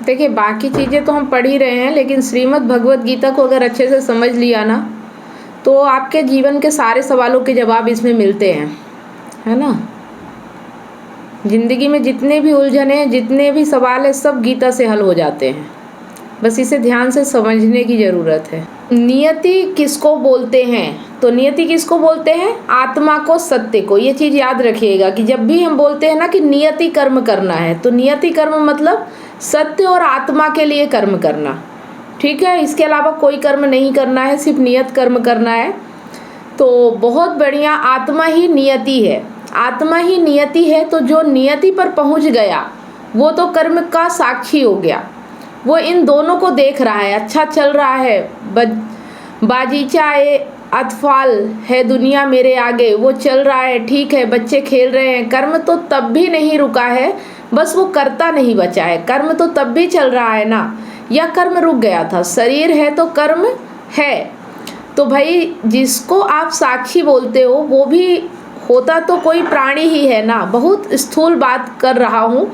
देखिए, बाकी चीज़ें तो हम पढ़ ही रहे हैं, लेकिन श्रीमद् भगवत गीता को अगर अच्छे से समझ लिया ना, तो आपके जीवन के सारे सवालों के जवाब इसमें मिलते हैं, है ना। ज़िंदगी में जितने भी उलझन हैं, जितने भी सवाल हैं, सब गीता से हल हो जाते हैं। बस इसे ध्यान से समझने की ज़रूरत है। नियति किसको बोलते हैं? तो नियति किसको बोलते हैं? आत्मा को, सत्य को। ये चीज़ याद रखिएगा कि जब भी हम बोलते हैं ना कि नियति कर्म करना है, तो नियति कर्म मतलब सत्य और आत्मा के लिए कर्म करना, ठीक है। इसके अलावा कोई कर्म नहीं करना है, सिर्फ नियत कर्म करना है। तो बहुत बढ़िया, आत्मा ही नियति है, आत्मा ही नियति है। तो जो नियति पर पहुंच गया वो तो कर्म का साक्षी हो गया, वो इन दोनों को देख रहा है, अच्छा चल रहा है, बागीचा अतफाल है दुनिया मेरे आगे, वो चल रहा है, ठीक है, बच्चे खेल रहे हैं। कर्म तो तब भी नहीं रुका है, बस वो करता नहीं बचा है। कर्म तो तब भी चल रहा है ना, या कर्म रुक गया था? शरीर है तो कर्म है। तो भाई, जिसको आप साक्षी बोलते हो वो भी होता तो कोई प्राणी ही है ना। बहुत स्थूल बात कर रहा हूँ,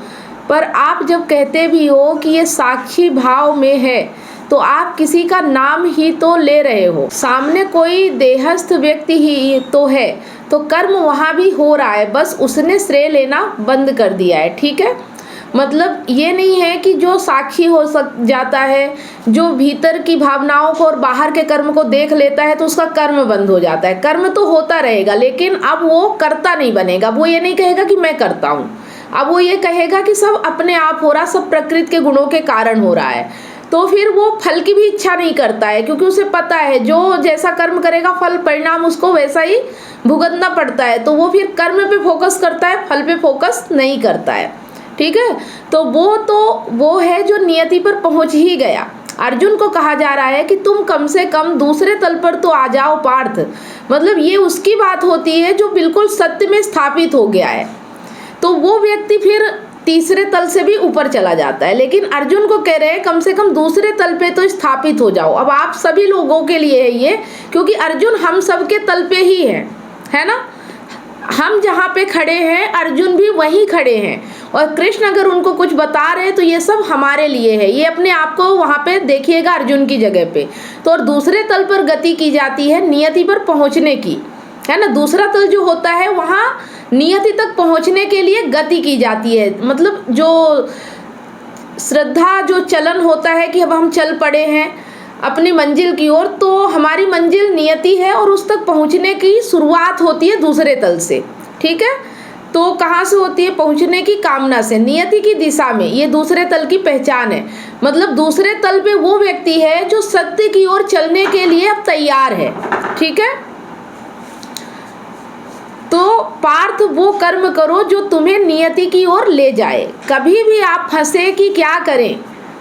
पर आप जब कहते भी हो कि ये साक्षी भाव में है, तो आप किसी का नाम ही तो ले रहे हो, सामने कोई देहस्थ व्यक्ति ही तो है, तो कर्म वहाँ भी हो रहा है, बस उसने श्रेय लेना बंद कर दिया है, ठीक है। मतलब ये नहीं है कि जो साक्षी हो जाता है, जो भीतर की भावनाओं को और बाहर के कर्म को देख लेता है, तो उसका कर्म बंद हो जाता है। कर्म तो होता रहेगा, लेकिन अब वो करता नहीं बनेगा। वो ये नहीं कहेगा कि मैं करता हूँ, अब वो ये कहेगा कि सब अपने आप हो रहा, सब प्रकृति के गुणों के कारण हो रहा है। तो फिर वो फल की भी इच्छा नहीं करता है, क्योंकि उसे पता है जो जैसा कर्म करेगा फल परिणाम उसको वैसा ही भुगतना पड़ता है। तो वो फिर कर्म पे फोकस करता है, फल पे फोकस नहीं करता है, ठीक है। तो वो है जो नियति पर पहुंच ही गया। अर्जुन को कहा जा रहा है कि तुम कम से कम दूसरे तल पर तो आ जाओ पार्थ। मतलब ये उसकी बात होती है जो बिल्कुल सत्य में स्थापित हो गया है, तो वो व्यक्ति फिर तीसरे तल से भी ऊपर चला जाता है। लेकिन अर्जुन को कह रहे हैं कम से कम दूसरे तल पे तो स्थापित हो जाओ। अब आप सभी लोगों के लिए है ये, क्योंकि अर्जुन हम सब के तल पे ही है ना। हम जहाँ पे खड़े हैं अर्जुन भी वहीं खड़े हैं, और कृष्ण अगर उनको कुछ बता रहे हैं तो ये सब हमारे लिए है। ये अपने आप को वहाँ पे देखिएगा अर्जुन की जगह पे। तो और दूसरे तल पर गति की जाती है नियति पर पहुँचने की, है ना। दूसरा तल जो होता है वहाँ नियति तक पहुँचने के लिए गति की जाती है। मतलब जो श्रद्धा, जो चलन होता है कि अब हम चल पड़े हैं अपनी मंजिल की ओर, तो हमारी मंजिल नियति है और उस तक पहुंचने की शुरुआत होती है दूसरे तल से, ठीक है। तो कहाँ से होती है? पहुंचने की कामना से, नियति की दिशा में। ये दूसरे तल की पहचान है। मतलब दूसरे तल पे वो व्यक्ति है जो सत्य की ओर चलने के लिए अब तैयार है, ठीक है। तो पार्थ वो कर्म करो जो तुम्हें नियति की ओर ले जाए। कभी भी आप फंसे कि क्या करें,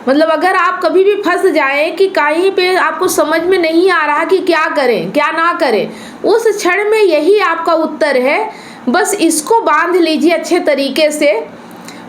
मतलब अगर आप कभी भी फंस जाए कि कहीं पे आपको समझ में नहीं आ रहा कि क्या करें क्या ना करें, उस क्षण में यही आपका उत्तर है। बस इसको बांध लीजिए अच्छे तरीके से।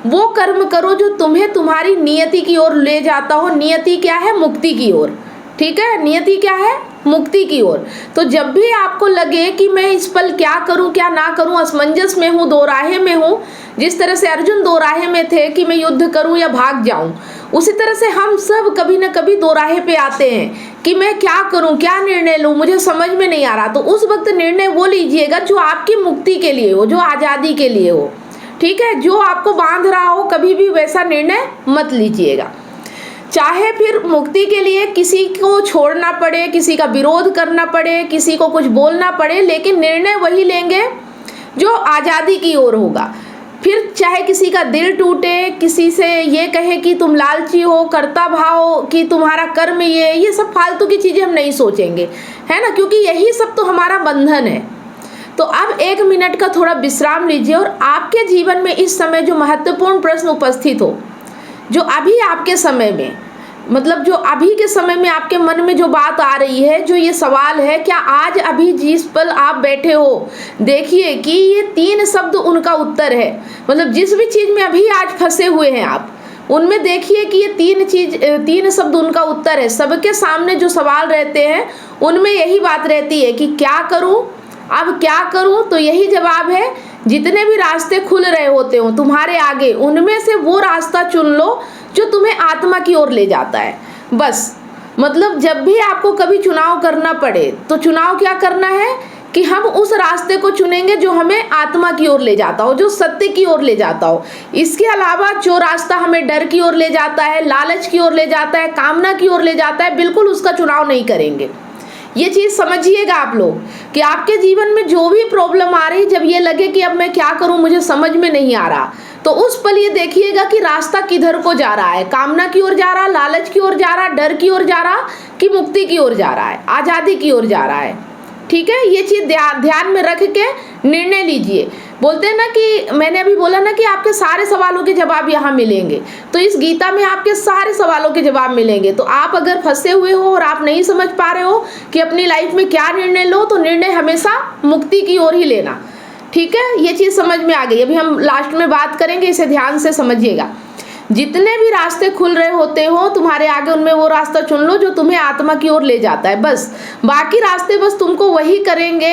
वो कर्म करो जो तुम्हें तुम्हारी नियति की ओर ले जाता हो। नियति क्या है? मुक्ति की ओर, ठीक है। नियति क्या है? मुक्ति की ओर। तो जब भी आपको लगे कि मैं इस पल क्या करूं क्या ना करूं, असमंजस में हूं, दो राहे में हूं, जिस तरह से अर्जुन दो राहे में थे कि मैं युद्ध करूं या भाग जाऊं, उसी तरह से हम सब कभी न कभी दो राहे पे आते हैं कि मैं क्या करूं, क्या निर्णय लूं, मुझे समझ में नहीं आ रहा। तो उस वक्त निर्णय वो लीजिएगा जो आपकी मुक्ति के लिए हो, जो आज़ादी के लिए हो, ठीक है। जो आपको बांध रहा हो कभी भी वैसा निर्णय मत लीजिएगा। चाहे फिर मुक्ति के लिए किसी को छोड़ना पड़े, किसी का विरोध करना पड़े, किसी को कुछ बोलना पड़े, लेकिन निर्णय वही लेंगे जो आज़ादी की ओर होगा। फिर चाहे किसी का दिल टूटे, किसी से ये कहे कि तुम लालची हो, कर्ता भाव कि तुम्हारा कर्म ये सब फालतू की चीज़ें हम नहीं सोचेंगे, है ना, क्योंकि यही सब तो हमारा बंधन है। तो अब 1 मिनट का थोड़ा विश्राम लीजिए और आपके जीवन में इस समय जो महत्वपूर्ण प्रश्न उपस्थित हो, जो अभी आपके समय में, मतलब जो अभी के समय में आपके मन में जो बात आ रही है, जो ये सवाल है, क्या आज अभी जिस पल आप बैठे हो, देखिए कि ये 3 शब्द उनका उत्तर है। मतलब जिस भी चीज़ में अभी आज फंसे हुए हैं आप, उनमें देखिए कि ये 3 शब्द उनका उत्तर है। सबके सामने जो सवाल रहते हैं उनमें यही बात रहती है कि क्या करूं, अब क्या करूं। तो यही जवाब है। जितने भी रास्ते खुल रहे होते हो तुम्हारे आगे, उनमें से वो रास्ता चुन लो जो तुम्हें आत्मा की ओर ले जाता है। बस मतलब जब भी आपको कभी चुनाव करना पड़े तो चुनाव क्या करना है कि हम उस रास्ते को चुनेंगे जो हमें आत्मा की ओर ले जाता हो, जो सत्य की ओर ले जाता हो। इसके अलावा जो रास्ता हमें डर की ओर ले जाता है, लालच की ओर ले जाता है, कामना की ओर ले जाता है, बिल्कुल उसका चुनाव नहीं करेंगे। ये चीज़ समझिएगा आप लोग कि आपके जीवन में जो भी प्रॉब्लम आ रही, जब ये लगे कि अब मैं क्या करूं, मुझे समझ में नहीं आ रहा, तो उस पल ये देखिएगा कि रास्ता किधर को जा रहा है, कामना की ओर जा रहा, लालच की ओर जा रहा, डर की ओर जा रहा, कि मुक्ति की ओर जा रहा है, आज़ादी की ओर जा रहा है। ठीक है, ये चीज़ ध्यान में रख के निर्णय लीजिए। बोलते हैं ना कि मैंने अभी बोला ना कि आपके सारे सवालों के जवाब यहाँ मिलेंगे, तो इस गीता में आपके सारे सवालों के जवाब मिलेंगे। तो आप अगर फंसे हुए हो और आप नहीं समझ पा रहे हो कि अपनी लाइफ में क्या निर्णय लो, तो निर्णय हमेशा मुक्ति की ओर ही लेना। ठीक है, ये चीज़ समझ में आ गई। अभी हम लास्ट में बात करेंगे, इसे ध्यान से समझिएगा। जितने भी रास्ते खुल रहे होते हो तुम्हारे आगे, उनमें वो रास्ता चुन लो जो तुम्हें आत्मा की ओर ले जाता है। बस बाकी रास्ते बस तुमको वही करेंगे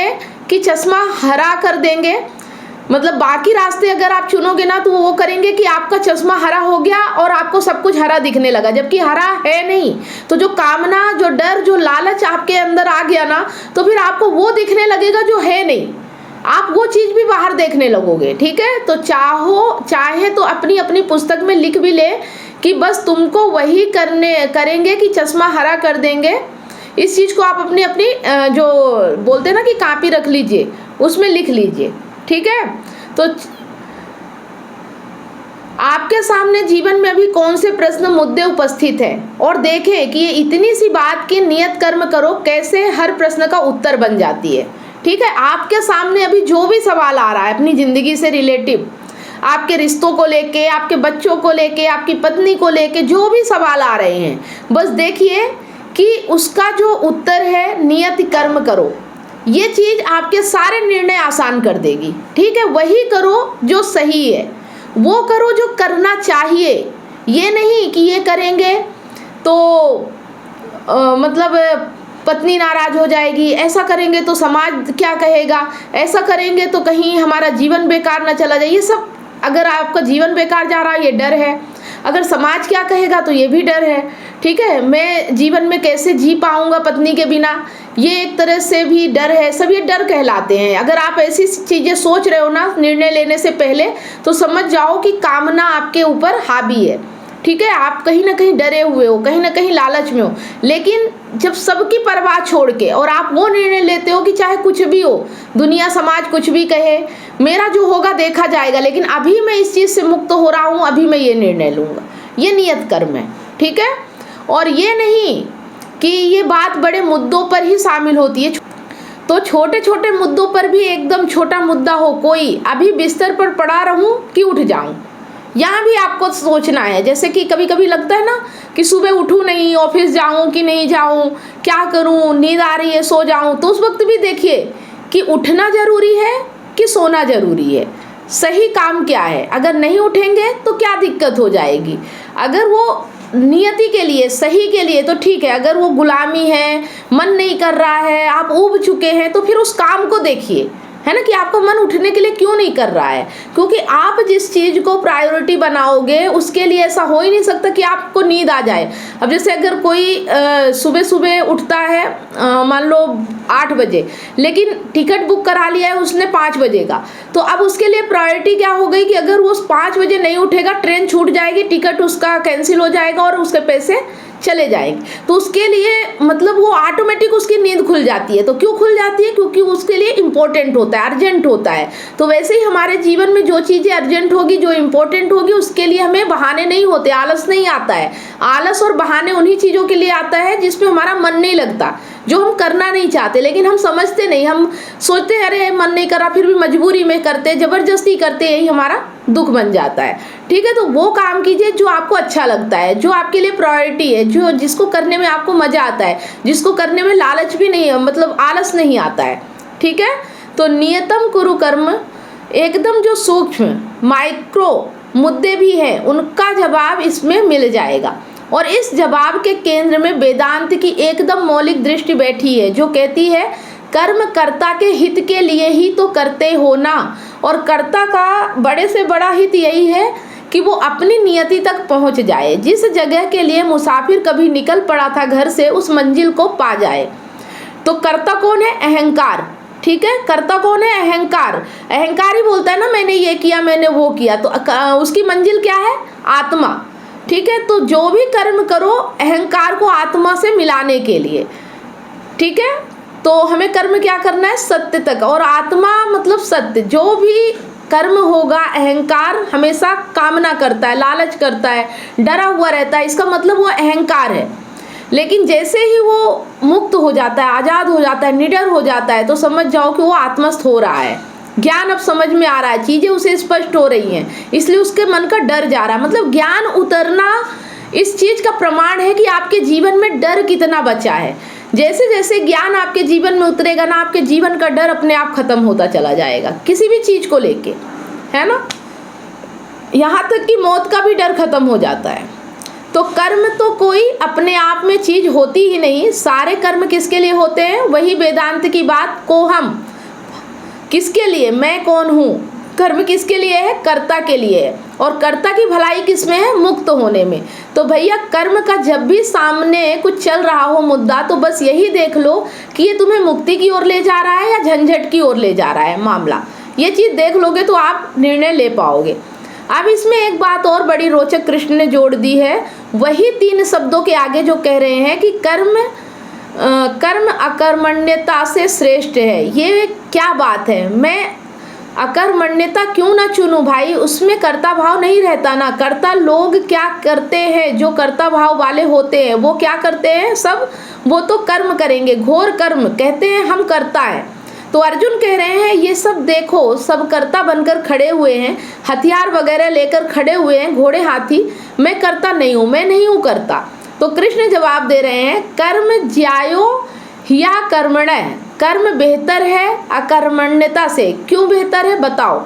कि चश्मा हरा कर देंगे। मतलब बाकी रास्ते अगर आप चुनोगे ना तो वो करेंगे कि आपका चश्मा हरा हो गया और आपको सब कुछ हरा दिखने लगा, जबकि हरा है नहीं। तो जो कामना, जो डर, जो लालच आपके अंदर आ गया ना, तो फिर आपको वो दिखने लगेगा जो है नहीं, आप वो चीज़ भी बाहर देखने लगोगे। ठीक है, तो चाहे तो अपनी अपनी पुस्तक में लिख भी ले कि बस तुमको वही करेंगे कि चश्मा हरा कर देंगे। इस चीज़ को आप अपनी जो बोलते हैं ना कि कॉपी रख लीजिए, उसमें लिख लीजिए। ठीक है, तो आपके सामने जीवन में अभी कौन से प्रश्न, मुद्दे उपस्थित हैं, और देखें कि ये इतनी सी बात की नियत कर्म करो कैसे हर प्रश्न का उत्तर बन जाती है। ठीक है, आपके सामने अभी जो भी सवाल आ रहा है अपनी ज़िंदगी से रिलेटिव, आपके रिश्तों को लेके, आपके बच्चों को लेके, आपकी पत्नी को लेके जो भी सवाल आ रहे हैं, बस देखिए कि उसका जो उत्तर है नियत कर्म करो। ये चीज़ आपके सारे निर्णय आसान कर देगी। ठीक है, वही करो जो सही है, वो करो जो करना चाहिए। ये नहीं कि ये करेंगे तो मतलब पत्नी नाराज हो जाएगी, ऐसा करेंगे तो समाज क्या कहेगा, ऐसा करेंगे तो कहीं हमारा जीवन बेकार ना चला जाए। ये सब अगर आपका जीवन बेकार जा रहा है, ये डर है। अगर समाज क्या कहेगा तो ये भी डर है। ठीक है, मैं जीवन में कैसे जी पाऊंगा पत्नी के बिना, ये एक तरह से भी डर है। सब ये डर कहलाते हैं। अगर आप ऐसी चीज़ें सोच रहे हो ना निर्णय लेने से पहले, तो समझ जाओ कि कामना आपके ऊपर हावी है। ठीक है, आप कहीं ना कहीं डरे हुए हो, कहीं ना कहीं लालच में हो। लेकिन जब सबकी परवाह छोड़ के और आप वो निर्णय लेते हो कि चाहे कुछ भी हो, दुनिया समाज कुछ भी कहे, मेरा जो होगा देखा जाएगा, लेकिन अभी मैं इस चीज़ से मुक्त हो रहा हूँ, अभी मैं ये निर्णय लूँगा, ये नियत कर्म है। ठीक है, और ये नहीं कि ये बात बड़े मुद्दों पर ही शामिल होती है। तो छोटे छोटे मुद्दों पर भी एकदम छोटा मुद्दा हो कोई, अभी बिस्तर पर पड़ा रहूं कि उठ जाऊं, यहाँ भी आपको सोचना है। जैसे कि कभी कभी लगता है ना कि सुबह उठूं नहीं, ऑफिस जाऊं कि नहीं जाऊं, क्या करूं, नींद आ रही है सो जाऊं, तो उस वक्त भी देखिए कि उठना ज़रूरी है कि सोना ज़रूरी है, सही काम क्या है। अगर नहीं उठेंगे तो क्या दिक्कत हो जाएगी। अगर वो नियति के लिए, सही के लिए तो ठीक है। अगर वो गुलामी है, मन नहीं कर रहा है, आप ऊब चुके हैं, तो फिर उस काम को देखिए, है ना, कि आपका मन उठने के लिए क्यों नहीं कर रहा है। क्योंकि आप जिस चीज़ को प्रायोरिटी बनाओगे उसके लिए ऐसा हो ही नहीं सकता कि आपको नींद आ जाए। अब जैसे अगर कोई सुबह सुबह उठता है, मान लो 8 बजे, लेकिन टिकट बुक करा लिया है उसने 5 बजे का, तो अब उसके लिए प्रायोरिटी क्या हो गई कि अगर वो 5 बजे नहीं उठेगा, ट्रेन छूट जाएगी, टिकट उसका कैंसिल हो जाएगा और उसके पैसे चले जाएंगे। तो उसके लिए मतलब वो ऑटोमेटिक उसकी नींद खुल जाती है। तो क्यों खुल जाती है? क्योंकि उसके लिए इम्पोर्टेंट होता है, अर्जेंट होता है। तो वैसे ही हमारे जीवन में जो चीज़ें अर्जेंट होगी, जो इम्पोर्टेंट होगी, उसके लिए हमें बहाने नहीं होते, आलस नहीं आता है। आलस और बहाने उन्हीं चीज़ों के लिए आता है जिसमें हमारा मन नहीं लगता, जो हम करना नहीं चाहते, लेकिन हम समझते नहीं। हम सोचते हैं अरे मन नहीं करा, फिर भी मजबूरी में करते, ज़बरदस्ती करते, यही हमारा दुख बन जाता है। ठीक है, तो वो काम कीजिए जो आपको अच्छा लगता है, जो आपके लिए प्रायोरिटी है, जो जिसको करने में आपको मज़ा आता है, जिसको करने में लालच भी नहीं है, मतलब आलस नहीं आता है। ठीक है, तो नियतम कुरु कर्म, एकदम जो सूक्ष्म माइक्रो मुद्दे भी हैं उनका जवाब इसमें मिल जाएगा। और इस जवाब के केंद्र में वेदांत की एकदम मौलिक दृष्टि बैठी है, जो कहती है कर्म कर्ता के हित के लिए ही तो करते हो ना। और कर्ता का बड़े से बड़ा हित यही है कि वो अपनी नियति तक पहुंच जाए, जिस जगह के लिए मुसाफिर कभी निकल पड़ा था घर से उस मंजिल को पा जाए। तो कर्ता कौन है? अहंकार। ठीक है, कर्ता कौन है? अहंकार। अहंकार ही बोलता है ना मैंने ये किया, मैंने वो किया, तो उसकी मंजिल क्या है? आत्मा। ठीक है, तो जो भी कर्म करो अहंकार को आत्मा से मिलाने के लिए। ठीक है, तो हमें कर्म क्या करना है? सत्य तक, और आत्मा मतलब सत्य। जो भी कर्म होगा अहंकार हमेशा कामना करता है, लालच करता है, डरा हुआ रहता है, इसका मतलब वो अहंकार है। लेकिन जैसे ही वो मुक्त हो जाता है, आज़ाद हो जाता है, निडर हो जाता है, तो समझ जाओ कि वो आत्मस्थ हो रहा है। ज्ञान अब समझ में आ रहा है, चीज़ें उसे स्पष्ट हो रही हैं, इसलिए उसके मन का डर जा रहा है। मतलब ज्ञान उतरना इस चीज़ का प्रमाण है कि आपके जीवन में डर कितना बचा है। जैसे जैसे ज्ञान आपके जीवन में उतरेगा ना, आपके जीवन का डर अपने आप खत्म होता चला जाएगा किसी भी चीज़ को लेके, है ना। यहाँ तक कि मौत का भी डर खत्म हो जाता है। तो कर्म तो कोई अपने आप में चीज़ होती ही नहीं, सारे कर्म किसके लिए होते हैं? वही वेदांत की बात को हम किसके लिए? मैं कौन हूँ। कर्म किसके लिए है? कर्ता के लिए है। और कर्ता की भलाई किसमें है? मुक्त होने में। तो भैया कर्म का जब भी सामने कुछ चल रहा हो मुद्दा, तो बस यही देख लो कि ये तुम्हें मुक्ति की ओर ले जा रहा है या झंझट की ओर ले जा रहा है मामला। ये चीज़ देख लोगे तो आप निर्णय ले पाओगे। अब इसमें एक बात और बड़ी रोचक कृष्ण ने जोड़ दी है, वही 3 शब्दों के आगे जो कह रहे हैं कि कर्म अकर्मण्यता से श्रेष्ठ है। ये क्या बात है? मैं अकर्मण्यता क्यों ना चुनूं भाई? उसमें कर्ता भाव नहीं रहता ना। कर्ता लोग क्या करते हैं? जो कर्ता भाव वाले होते हैं वो क्या करते हैं? सब वो तो कर्म करेंगे, घोर कर्म कहते हैं हम करता है। तो अर्जुन कह रहे हैं ये सब देखो, सब कर्ता बनकर खड़े हुए हैं, हथियार वगैरह लेकर खड़े हुए हैं, घोड़े हाथी। मैं करता नहीं हूँ, मैं नहीं हूँ करता। तो कृष्ण जवाब दे रहे हैं, कर्म ज्यायो या कर्मणः, कर्म बेहतर है अकर्मण्यता से। क्यों बेहतर है बताओ?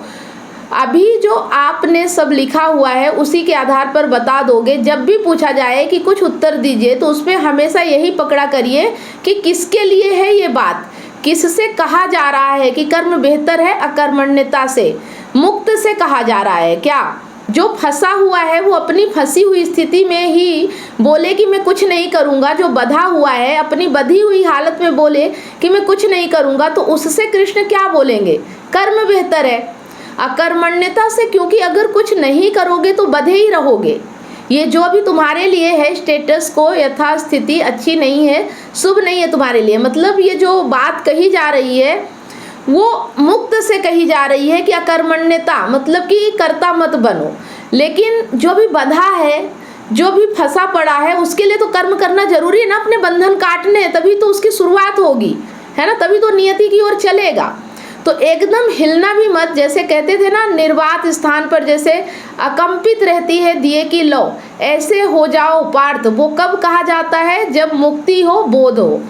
अभी जो आपने सब लिखा हुआ है उसी के आधार पर बता दोगे। जब भी पूछा जाए कि कुछ उत्तर दीजिए तो उसमें हमेशा यही पकड़ा करिए कि किसके लिए है ये बात, किससे कहा जा रहा है कि कर्म बेहतर है अकर्मण्यता से। मुक्त से कहा जा रहा है क्या? जो फंसा हुआ है वो अपनी फंसी हुई स्थिति में ही बोले कि मैं कुछ नहीं करूँगा, जो बंधा हुआ है अपनी बंधी हुई हालत में बोले कि मैं कुछ नहीं करूँगा, तो उससे कृष्ण क्या बोलेंगे? कर्म बेहतर है अकर्मण्यता से, क्योंकि अगर कुछ नहीं करोगे तो बंधे ही रहोगे। ये जो भी तुम्हारे लिए है स्टेटस को यथास्थिति अच्छी नहीं है, शुभ नहीं है तुम्हारे लिए। मतलब ये जो बात कही जा रही है वो मुक्त से कही जा रही है कि अकर्मण्यता मतलब कि कर्ता मत बनो। लेकिन जो भी बंधा है, जो भी फंसा पड़ा है, उसके लिए तो कर्म करना जरूरी है ना, अपने बंधन काटने, तभी तो उसकी शुरुआत होगी, है ना, तभी तो नियति की ओर चलेगा। तो एकदम हिलना भी मत। जैसे कहते थे ना, निर्वात स्थान पर जैसे अकंपित रहती है दिए की लौ, ऐसे हो जाओ पार्थ। वो कब कहा जाता है? जब मुक्ति हो, बोध हो।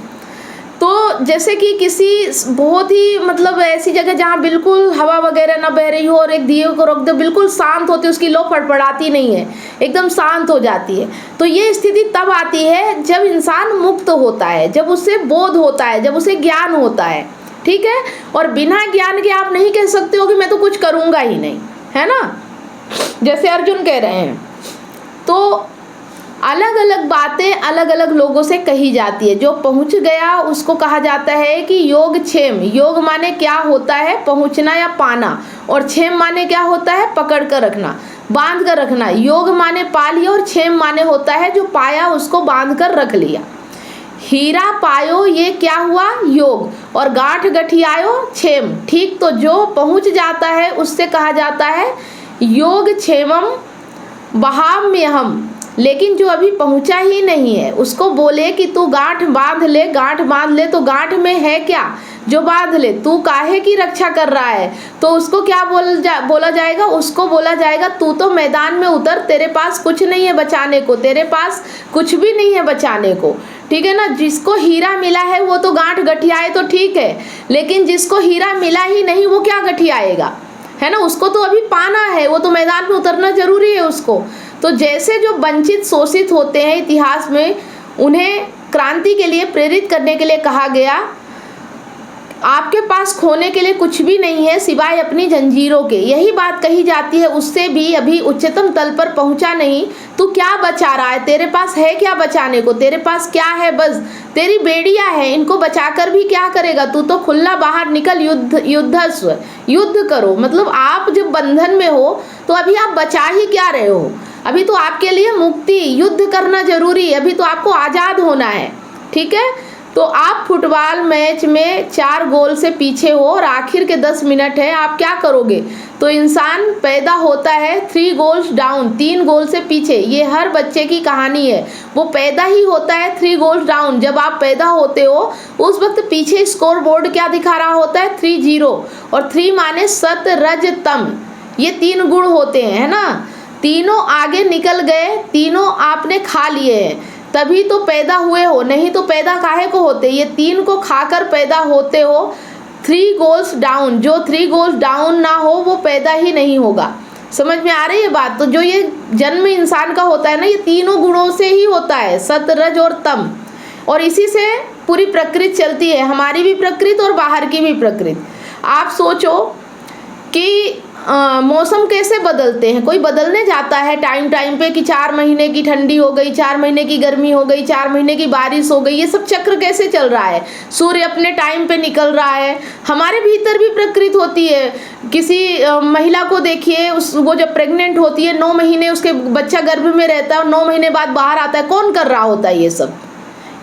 तो जैसे कि किसी बहुत ही मतलब ऐसी जगह जहाँ बिल्कुल हवा वगैरह ना बह रही हो और एक दिए को रख दो, बिल्कुल शांत होती है, उसकी लो फड़फड़ाती नहीं है, एकदम शांत हो जाती है। तो ये स्थिति तब आती है जब इंसान मुक्त होता है, जब उसे बोध होता है, जब उसे ज्ञान होता है। ठीक है, और बिना ज्ञान के आप नहीं कह सकते हो कि मैं तो कुछ करूँगा ही नहीं, है ना, जैसे अर्जुन कह रहे हैं। तो अलग अलग बातें अलग अलग लोगों से कही जाती है। जो पहुंच गया उसको कहा जाता है कि योग क्षेम। योग माने क्या होता है? पहुंचना या पाना। और क्षेम माने क्या होता है? पकड़ कर रखना, बांध कर रखना। योग माने पा लिया और क्षेम माने होता है जो पाया उसको बांध कर रख लिया। हीरा पायो ये क्या हुआ? योग। और गांठ गठियायो क्षेम। ठीक, तो जो पहुंच जाता है उससे कहा जाता है योग क्षेमम वहाम्यहम्। लेकिन जो अभी पहुंचा ही नहीं है उसको बोले कि तू गांठ बांध ले, गांठ बांध ले। तो गांठ में है क्या जो बांध ले? तू काहे की रक्षा कर रहा है? तो उसको क्या बोला जाएगा? उसको बोला जाएगा तू तो मैदान में उतर, तेरे पास कुछ नहीं है बचाने को, तेरे पास कुछ भी नहीं है बचाने को। ठीक है ना। जिसको हीरा मिला है वो तो गांठ गठियाए तो ठीक है, लेकिन जिसको हीरा मिला ही नहीं वो क्या गठियाएगा, है ना। उसको तो अभी पाना है, वो तो मैदान में उतरना जरूरी है उसको। तो जैसे जो वंचित शोषित होते हैं इतिहास में, उन्हें क्रांति के लिए प्रेरित करने के लिए कहा गया आपके पास खोने के लिए कुछ भी नहीं है सिवाय अपनी जंजीरों के। यही बात कही जाती है, उससे भी अभी उच्चतम तल पर पहुंचा नहीं, तू क्या बचा रहा है? तेरे पास है क्या बचाने को? तेरे पास क्या है? बस तेरी बेड़ियां हैं, इनको बचाकर भी क्या करेगा? तू तो खुला बाहर निकल, युद्धस्व, युद्ध करो। मतलब आप जब बंधन में हो तो अभी आप बचा ही क्या रहे हो? अभी तो आपके लिए मुक्ति, युद्ध करना जरूरी है, अभी तो आपको आज़ाद होना है। ठीक है, तो आप फुटबॉल मैच में 4 गोल से पीछे हो और आखिर के 10 मिनट है, आप क्या करोगे? तो इंसान पैदा होता है 3 गोल्स डाउन, 3 गोल से पीछे। ये हर बच्चे की कहानी है, वो पैदा ही होता है 3 गोल्स डाउन। जब आप पैदा होते हो उस वक्त पीछे स्कोर बोर्ड क्या दिखा रहा होता है? 3-0, और 3 माने सत रज तम, ये 3 गुण होते हैं, है ना। तीनों आगे निकल गए, तीनों आपने खा लिए हैं, तभी तो पैदा हुए हो, नहीं तो पैदा काहे को होते? ये 3 को खाकर पैदा होते हो। 3 गोल्स डाउन, जो 3 गोल्स डाउन ना हो वो पैदा ही नहीं होगा। समझ में आ रही है बात? तो जो ये जन्म इंसान का होता है ना, ये तीनों गुणों से ही होता है, सत रज और तम, और इसी से पूरी प्रकृति चलती है, हमारी भी प्रकृति और बाहर की भी प्रकृति। आप सोचो कि मौसम कैसे बदलते हैं, कोई बदलने जाता है टाइम टाइम पे कि 4 महीने की ठंडी हो गई, 4 महीने की गर्मी हो गई, 4 महीने की बारिश हो गई, ये सब चक्र कैसे चल रहा है? सूर्य अपने टाइम पे निकल रहा है। हमारे भीतर भी प्रकृति होती है। किसी महिला को देखिए, वो जब प्रेग्नेंट होती है 9 महीने उसके बच्चा गर्भ में रहता है और 9 महीने बाद बाहर आता है, कौन कर रहा होता है?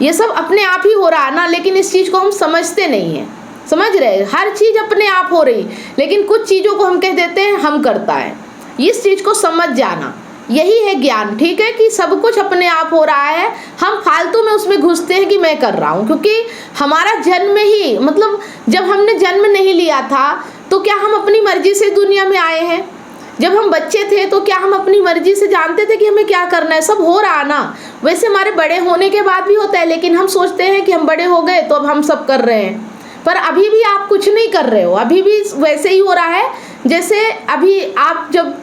ये सब अपने आप ही हो रहा है ना, लेकिन इस चीज़ को हम समझते नहीं हैं। समझ रहे? हर चीज़ अपने आप हो रही, लेकिन कुछ चीज़ों को हम कह देते हैं हम करता है। इस चीज़ को समझ जाना, यही है ज्ञान। ठीक है, कि सब कुछ अपने आप हो रहा है, हम फालतू में उसमें घुसते हैं कि मैं कर रहा हूँ, क्योंकि हमारा जन्म ही, मतलब जब हमने जन्म नहीं लिया था तो क्या हम अपनी मर्जी से दुनिया में आए हैं? जब हम बच्चे थे तो क्या हम अपनी मर्जी से जानते थे कि हमें क्या करना है? सब हो रहा ना। वैसे हमारे बड़े होने के बाद भी होता है, लेकिन हम सोचते हैं कि हम बड़े हो गए तो अब हम सब कर रहे हैं, पर अभी भी आप कुछ नहीं कर रहे हो, अभी भी वैसे ही हो रहा है जैसे अभी आप जब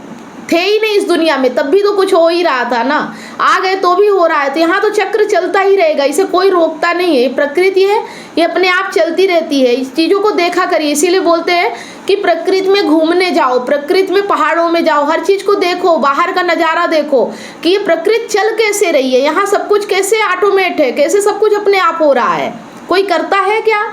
थे ही नहीं इस दुनिया में, तब भी तो कुछ हो ही रहा था ना। आ गए तो भी हो रहा है, तो यहाँ तो चक्र चलता ही रहेगा, इसे कोई रोकता नहीं है। ये प्रकृति है, ये अपने आप चलती रहती है। इस चीज़ों को देखा करिए, इसीलिए बोलते हैं कि प्रकृति में घूमने जाओ, प्रकृति में पहाड़ों में जाओ, हर चीज़ को देखो, बाहर का नज़ारा देखो कि ये प्रकृति चल कैसे रही है, यहाँ सब कुछ कैसे ऑटोमेट है, कैसे सब कुछ अपने आप हो रहा है। कोई करता है क्या?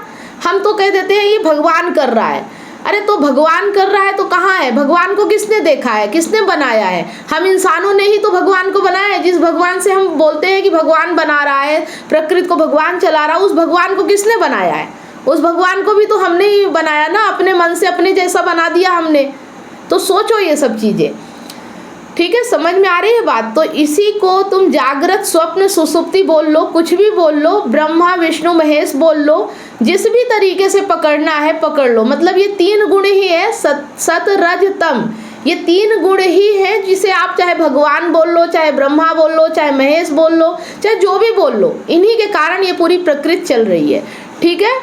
हम तो कह देते हैं ये भगवान कर रहा है। अरे तो भगवान कर रहा है तो कहाँ है? भगवान को किसने देखा है, किसने बनाया है? हम इंसानों ने ही तो भगवान को बनाया है। जिस भगवान से हम बोलते हैं कि भगवान बना रहा है, प्रकृति को भगवान चला रहा है, उस भगवान को किसने बनाया है? उस भगवान को भी तो हमने ही बनाया ना, अपने मन से अपने जैसा बना दिया हमने। तो सोचो ये सब चीज़ें, ठीक है, समझ में आ रही है बात? तो इसी को तुम जागृत, स्वप्न, सुसुप्ति बोल लो, कुछ भी बोल लो, ब्रह्मा विष्णु महेश बोल लो, जिस भी तरीके से पकड़ना है पकड़ लो। मतलब ये 3 गुण ही है, सत रज तम, ये 3 गुण ही है, जिसे आप चाहे भगवान बोल लो, चाहे ब्रह्मा बोल लो, चाहे महेश बोल लो, चाहे जो भी बोल लो, इन्हीं के कारण ये पूरी प्रकृति चल रही है। ठीक है,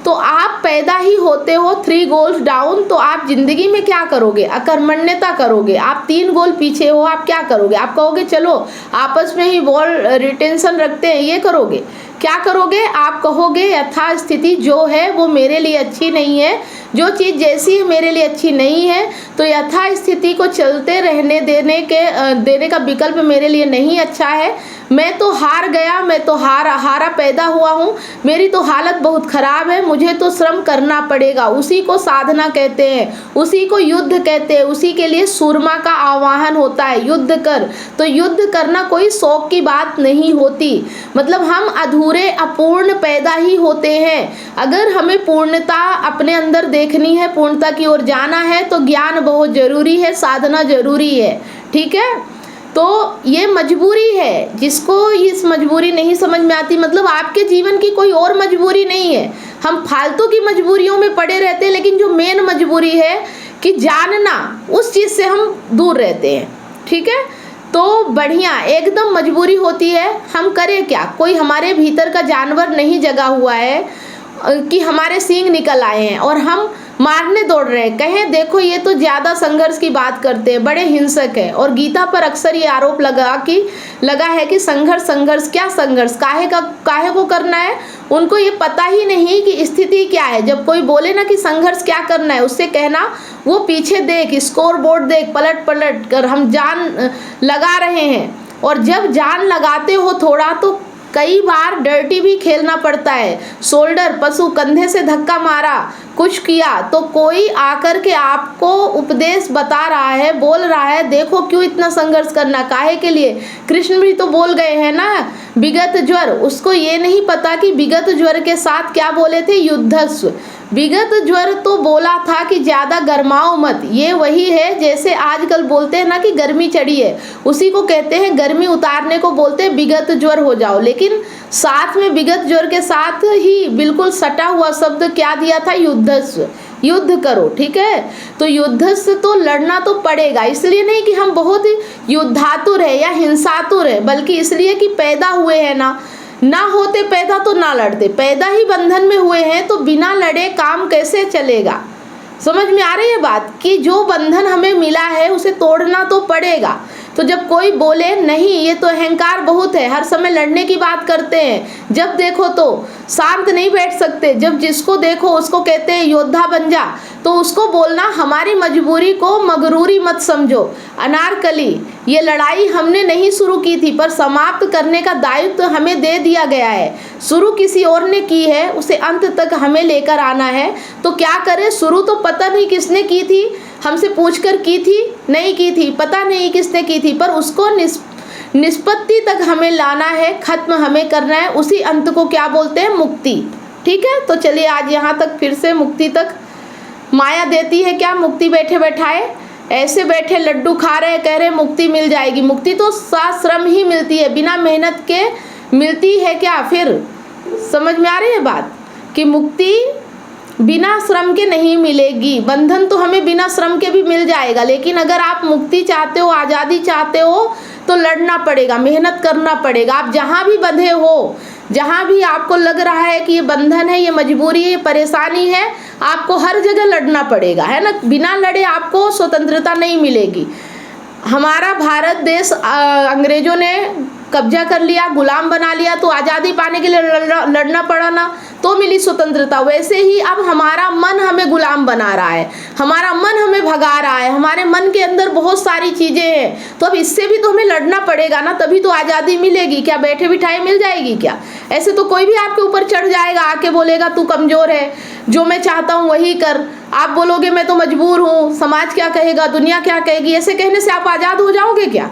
तो आप पैदा ही होते हो 3 गोल्स डाउन, तो आप जिंदगी में क्या करोगे? अकर्मण्यता करोगे। आप 3 गोल पीछे हो, आप क्या करोगे? आप कहोगे चलो आपस में ही बॉल रिटेंशन रखते हैं, ये करोगे? क्या करोगे? आप कहोगे यथास्थिति जो है वो मेरे लिए अच्छी नहीं है, जो चीज़ जैसी है मेरे लिए अच्छी नहीं है, तो यथास्थिति को चलते रहने देने का विकल्प मेरे लिए नहीं अच्छा है। मैं तो हार गया, मैं तो हारा पैदा हुआ हूँ, मेरी तो हालत बहुत ख़राब है, मुझे तो श्रम करना पड़ेगा। उसी को साधना कहते हैं, उसी को युद्ध कहते हैं, उसी के लिए सूरमा का आह्वान होता है, युद्ध कर। तो युद्ध करना कोई शौक की बात नहीं होती। मतलब हम अधूरे अपूर्ण पैदा ही होते हैं। अगर हमें पूर्णता अपने अंदर देखनी है, पूर्णता की ओर जाना है, तो ज्ञान बहुत ज़रूरी है, साधना ज़रूरी है। ठीक है, तो ये मजबूरी है। जिसको इस मजबूरी नहीं समझ में आती, मतलब आपके जीवन की कोई और मजबूरी नहीं है। हम फालतू की मजबूरियों में पड़े रहते हैं, लेकिन जो मेन मजबूरी है कि जानना, उस चीज़ से हम दूर रहते हैं। ठीक है, तो बढ़िया एकदम मजबूरी होती है, हम करें क्या? कोई हमारे भीतर का जानवर नहीं जगा हुआ है कि हमारे सींग निकल आए हैं और हम मारने दौड़ रहे हैं। कहें देखो ये तो ज़्यादा संघर्ष की बात करते हैं, बड़े हिंसक है। और गीता पर अक्सर ये आरोप लगा है कि संघर्ष क्या संघर्ष, काहे को करना है। उनको ये पता ही नहीं कि स्थिति क्या है। जब कोई बोले ना कि संघर्ष क्या करना है, उससे कहना वो पीछे देख, स्कोर बोर्ड देख, पलट कर हम जान लगा रहे हैं। और जब जान लगाते हो थोड़ा तो कई बार डर्टी भी खेलना पड़ता है। शोल्डर पशु, कंधे से धक्का मारा, कुछ किया तो कोई आकर के आपको उपदेश बता रहा है, बोल रहा है देखो क्यों इतना संघर्ष करना, काहे के लिए। कृष्ण भी तो बोल गए हैं ना, विगत ज्वर। उसको ये नहीं पता कि विगत ज्वर के साथ क्या बोले थे, युद्धस्व। विगत ज्वर तो बोला था कि ज़्यादा गर्माओ मत। ये वही है जैसे आजकल बोलते हैं ना कि गर्मी चढ़ी है, उसी को कहते हैं गर्मी उतारने को बोलते हैं विगत ज्वर हो जाओ। लेकिन साथ में विगत ज्वर के साथ ही बिल्कुल सटा हुआ शब्द क्या दिया था, युद्धस्व। युद्ध करो, ठीक है। तो युद्धस्व तो लड़ना तो पड़ेगा। इसलिए नहीं कि हम बहुत युद्धातुर है या हिंसातुर है, बल्कि इसलिए कि पैदा हुए हैं ना होते पैदा तो ना लड़ते। पैदा ही बंधन में हुए हैं तो बिना लड़े काम कैसे चलेगा। समझ में आ रही है बात कि जो बंधन हमें मिला है उसे तोड़ना तो पड़ेगा। तो जब कोई बोले नहीं ये तो अहंकार बहुत है, हर समय लड़ने की बात करते हैं, जब देखो तो शांत नहीं बैठ सकते, जब जिसको देखो उसको कहते हैं योद्धा बन जा, तो उसको बोलना हमारी मजबूरी को मगरूरी मत समझो। अनारकली, ये लड़ाई हमने नहीं शुरू की थी पर समाप्त करने का दायित्व तो हमें दे दिया गया है। शुरू किसी और ने की है, उसे अंत तक हमें लेकर आना है। तो क्या करें, शुरू तो पता नहीं किसने की थी, हमसे पूछकर की थी, नहीं की थी, पता नहीं किसने की थी, पर उसको निष्पत्ति तक हमें लाना है, खत्म हमें करना है। उसी अंत को क्या बोलते हैं, मुक्ति। ठीक है, तो चलिए आज यहाँ तक फिर से मुक्ति तक। माया देती है क्या, मुक्ति बैठे बैठाए, ऐसे बैठे लड्डू खा रहे कह रहे मुक्ति मिल जाएगी। मुक्ति तो श्रम ही मिलती है, बिना मेहनत के मिलती है क्या। फिर समझ में आ रही है बात कि मुक्ति बिना श्रम के नहीं मिलेगी। बंधन तो हमें बिना श्रम के भी मिल जाएगा, लेकिन अगर आप मुक्ति चाहते हो, आज़ादी चाहते हो तो लड़ना पड़ेगा, मेहनत करना पड़ेगा। आप जहाँ भी बंधे हो, जहाँ भी आपको लग रहा है कि ये बंधन है, ये मजबूरी है, ये परेशानी है, आपको हर जगह लड़ना पड़ेगा, है ना। बिना लड़े आपको स्वतंत्रता नहीं मिलेगी। हमारा भारत देश अंग्रेजों ने कब्जा कर लिया, गुलाम बना लिया, तो आज़ादी पाने के लिए लड़ना पड़ा ना, तो मिली स्वतंत्रता। वैसे ही अब हमारा मन हमें गुलाम बना रहा है, हमारा मन हमें भगा रहा है, हमारे मन के अंदर बहुत सारी चीज़ें हैं। तो अब इससे भी तो हमें लड़ना पड़ेगा ना, तभी तो आज़ादी मिलेगी। क्या बैठे बिठाए मिल जाएगी क्या। ऐसे तो कोई भी आपके ऊपर चढ़ जाएगा, आके बोलेगा तू कमज़ोर है, जो मैं चाहता हूँ वही कर। आप बोलोगे मैं तो मजबूर हूँ, समाज क्या कहेगा, दुनिया क्या कहेगी। ऐसे कहने से आप आज़ाद हो जाओगे क्या।